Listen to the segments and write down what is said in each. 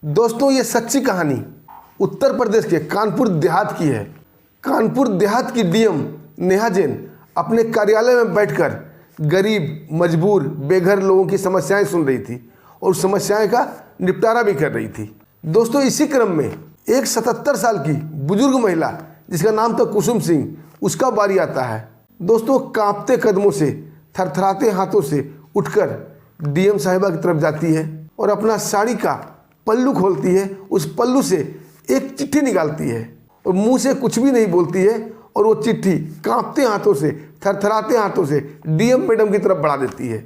दोस्तों ये सच्ची कहानी उत्तर प्रदेश के कानपुर देहात की है। कानपुर देहात की डीएम नेहा जैन अपने कार्यालय में बैठकर गरीब, मजबूर, बेघर लोगों की समस्याएं सुन रही थी और उस समस्याएं का निपटारा भी कर रही थी। दोस्तों इसी क्रम में एक 77 साल की बुजुर्ग महिला जिसका नाम था कुसुम सिंह, उसका बारी आता है। दोस्तों कांपते कदमों से, थरथराते हाथों से उठकर डीएम साहिबा की तरफ जाती है और अपना साड़ी का पल्लू खोलती है। उस पल्लू से एक चिट्ठी निकालती है और मुंह से कुछ भी नहीं बोलती है और वो चिट्ठी कांपते हाथों से, थरथराते हाथों से डीएम मैडम की तरफ बढ़ा देती है।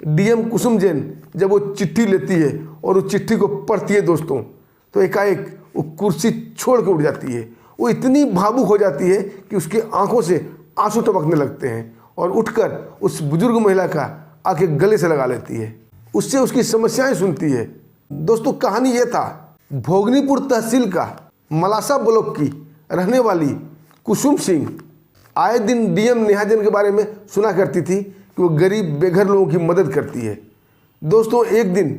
डीएम कुसुम जैन जब वो चिट्ठी लेती है और उस चिट्ठी को पढ़ती है दोस्तों, तो एकाएक वो कुर्सी छोड़ के उठ जाती है। वो इतनी भावुक हो जाती है कि उसकी आंखों से आंसू टपकने लगते हैं और उठकर उस बुजुर्ग महिला का आके गले से लगा लेती है, उससे उसकी समस्याएं सुनती है। दोस्तों कहानी ये था, भोगनीपुर तहसील का मलासा ब्लॉक की रहने वाली कुसुम सिंह आए दिन डीएम नेहा जैन के बारे में सुना करती थी कि वो गरीब बेघर लोगों की मदद करती है। दोस्तों एक दिन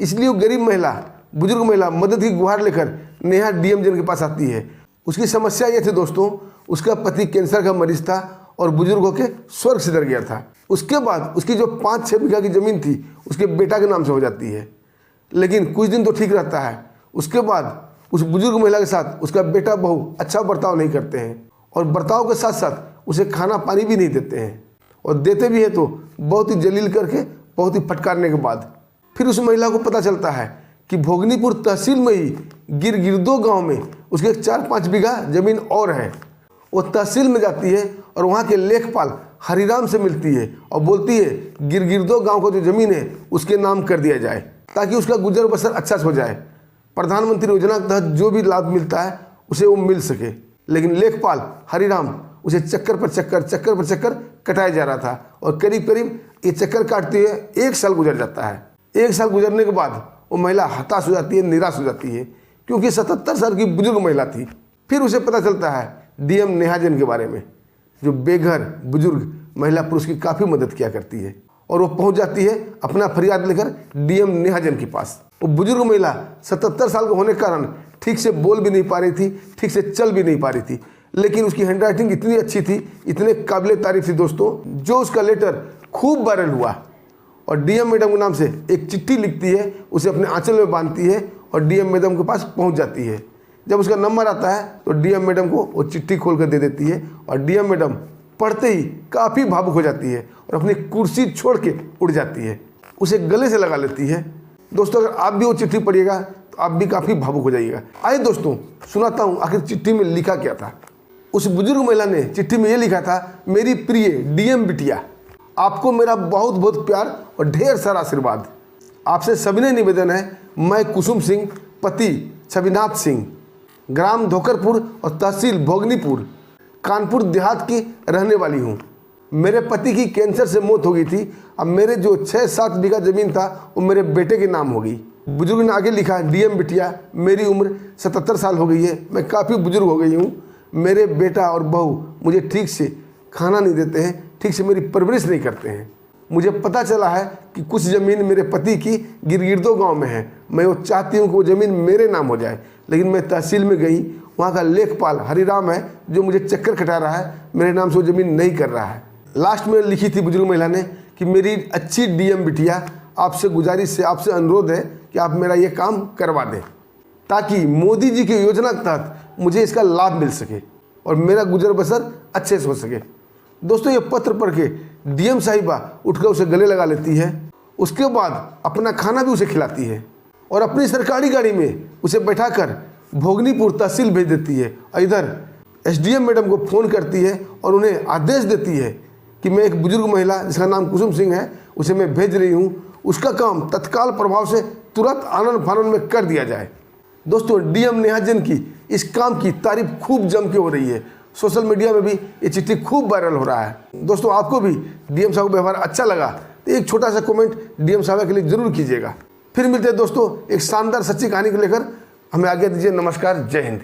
इसलिए वो गरीब महिला, बुजुर्ग महिला मदद की गुहार लेकर नेहा डीएम जैन के पास आती है। उसकी समस्या ये थी दोस्तों, उसका पति कैंसर का मरीज था और बुजुर्ग होकर स्वर्ग सिधर गया था। उसके बाद उसकी जो 5-6 बीघा की ज़मीन थी उसके बेटा के नाम से हो जाती है। लेकिन कुछ दिन तो ठीक रहता है, उसके बाद उस बुजुर्ग महिला के साथ उसका बेटा बहू अच्छा बर्ताव नहीं करते हैं और बर्ताव के साथ साथ उसे खाना पानी भी नहीं देते हैं, और देते भी हैं तो बहुत ही जलील करके, बहुत ही फटकारने के बाद। फिर उस महिला को पता चलता है कि भोगनीपुर तहसील में ही गिरगिरदो गांव में उसके 4-5 बीघा ज़मीन और है। वो तहसील में जाती है और वहाँ के लेखपाल हरिराम से मिलती है और बोलती है गिरगिरदो गांव को जो ज़मीन है उसके नाम कर दिया जाए ताकि उसका गुजर बसर अच्छा से हो जाए, प्रधानमंत्री योजना के तहत जो भी लाभ मिलता है उसे वो मिल सके। लेकिन लेखपाल हरिराम उसे चक्कर पर चक्कर कटाया जा रहा था और करीब करीब ये चक्कर काटते हुए 1 साल गुजर जाता है। 1 साल गुजरने के बाद वो महिला हताश हो जाती है, निराश हो जाती है, क्योंकि 77 साल की बुजुर्ग महिला थी। फिर उसे पता चलता है डीएम नेहा जैन के बारे में, जो बेघर बुजुर्ग महिला पुरुष की काफ़ी मदद किया करती है, और वो पहुंच जाती है अपना फरियाद लेकर डीएम नेहा जैन के पास। वो बुजुर्ग महिला 77 साल के होने के कारण ठीक से बोल भी नहीं पा रही थी, ठीक से चल भी नहीं पा रही थी, लेकिन उसकी हैंडराइटिंग इतनी अच्छी थी, इतने काबिले तारीफ थी दोस्तों, जो उसका लेटर खूब वायरल हुआ और डीएम मैडम के नाम से एक चिट्ठी लिखती है, उसे अपने आंचल में बांधती है और डीएम मैडम के पास पहुँच जाती है। जब उसका नंबर आता है तो डीएम मैडम को वो चिट्ठी खोल कर दे देती है और डीएम मैडम पढ़ते ही काफ़ी भावुक हो जाती है और अपनी कुर्सी छोड़ के उड़ जाती है, उसे गले से लगा लेती है। दोस्तों अगर आप भी वो चिट्ठी पढ़िएगा तो आप भी काफ़ी भावुक हो जाइएगा। आइए दोस्तों सुनाता हूँ आखिर चिट्ठी में लिखा क्या था। उस बुजुर्ग महिला ने चिट्ठी में ये लिखा था, मेरी प्रिय डीएम बिटिया, आपको मेरा बहुत बहुत प्यार और ढेर सारा आशीर्वाद। आपसे सविनय निवेदन है, मैं कुसुम सिंह, पति छविनाथ सिंह, ग्राम धोकरपुर और तहसील भोगनीपुर, कानपुर देहात की रहने वाली हूँ। मेरे पति की कैंसर से मौत हो गई थी। अब मेरे जो 6-7 बीघा ज़मीन था वो मेरे बेटे के नाम हो गई। बुजुर्ग ने आगे लिखा, डीएम बिटिया, मेरी उम्र 77 साल हो गई है, मैं काफ़ी बुजुर्ग हो गई हूँ। मेरे बेटा और बहू मुझे ठीक से खाना नहीं देते हैं, ठीक से मेरी परवरिश नहीं करते हैं। मुझे पता चला है कि कुछ ज़मीन मेरे पति की गिरगिरदो गांव में है। मैं वो चाहती हूँ कि वो ज़मीन मेरे नाम हो जाए, लेकिन मैं तहसील में गई, वहाँ का लेखपाल हरिराम है जो मुझे चक्कर कटा रहा है, मेरे नाम से वो ज़मीन नहीं कर रहा है। लास्ट में लिखी थी बुजुर्ग महिला ने कि मेरी अच्छी डीएम बिटिया, आपसे गुजारिश है, आपसे अनुरोध है कि आप मेरा ये काम करवा दें ताकि मोदी जी की योजना के तहत मुझे इसका लाभ मिल सके और मेरा गुजर बसर अच्छे से हो सके। दोस्तों ये पत्र पढ़ के डीएम साहिबा उठकर उसे गले लगा लेती है। उसके बाद अपना खाना भी उसे खिलाती है और अपनी सरकारी गाड़ी में उसे बैठाकर भोगनीपुर तहसील भेज देती है। इधर एसडीएम मैडम को फ़ोन करती है और उन्हें आदेश देती है कि मैं एक बुजुर्ग महिला जिसका नाम कुसुम सिंह है उसे मैं भेज रही हूँ, उसका काम तत्काल प्रभाव से तुरंत आनन फानन में कर दिया जाए। दोस्तों डीएम नेहा जैन की इस काम की तारीफ खूब जम के हो रही है, सोशल मीडिया में भी ये चिट्ठी खूब वायरल हो रहा है। दोस्तों आपको भी डीएम साहब का व्यवहार अच्छा लगा तो एक छोटा सा कमेंट डीएम साहब के लिए जरूर कीजिएगा। फिर मिलते हैं दोस्तों एक शानदार सच्ची कहानी को लेकर। हमें आज्ञा दीजिए। नमस्कार, जय हिंद।